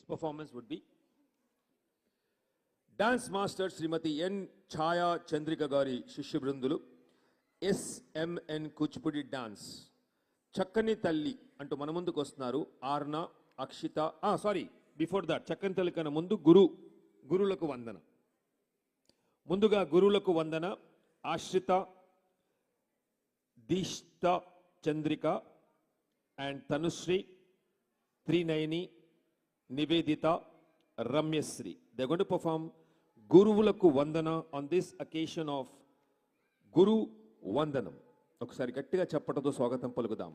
performance would be Dance Master Srimati N. Chaya Chandrika Gari Shishya Brindulu SMN Kuchipudi Dance Chakkani Talli అంటూ మన ముందుకు వస్తున్నారు ఆర్న Akshita before that చక్కని తల్లి కన్నా ముందు గురువులకు వందన ముందుగా గురువులకు వందన Ashrita Dishta Chandrika and Tanushree Trinayani Nivedita Ramyashree they going to perform గురువులకు వందన on this occasion of Guru Vandanam ఒకసారి గట్టిగా చప్పటతో స్వాగతం పలుకుదాం.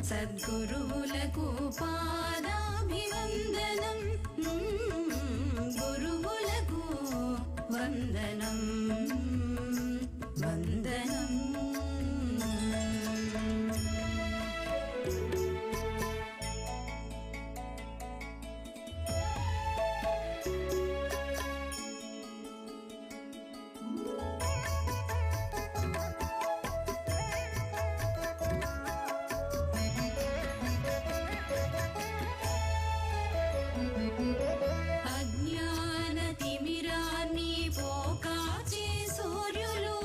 సద్గురువులకు పాదాభివందనం గురువులకు వందనం వందనం. అజ్ఞాన తిమిరాన్ని పోకాచే సూర్యులు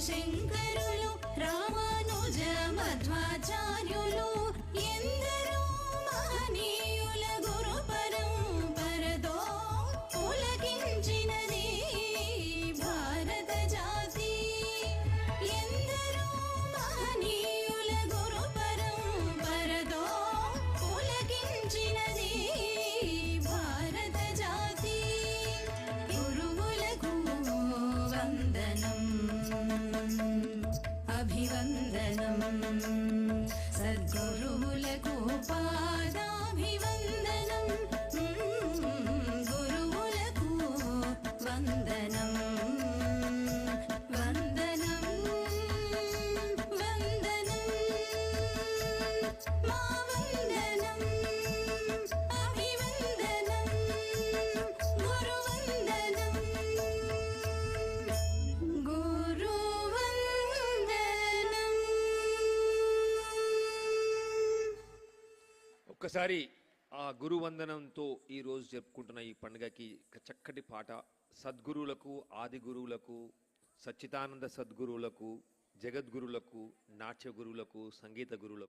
శంకరులు రామానుజ మధ్వాచార్యులు ఎందరో మహనీయుల గురు పరంపరతో పులకించినది భారత జాతి. ఎందరో మహనీయుల గురు పరంపరతో పులకించినది భారత జాతి. గురువులకు వందనం అభివందనం, సద్గురువులకు పాదాభివందనం. గురువులకు వందనం వందనం వందనం, మా వందనం అభివందనం, గురువందనం ఒక్కసారి ఆ గురువందనంతో ఈ రోజు జరుపుకుంటున్న ఈ పండుగకి ఒక చక్కటి పాట సద్గురువులకు, ఆది గురువులకు, సచ్చిదానంద సద్గురువులకు, జగద్గురువులకు, నాట్య గురువులకు, సంగీత గురువులకు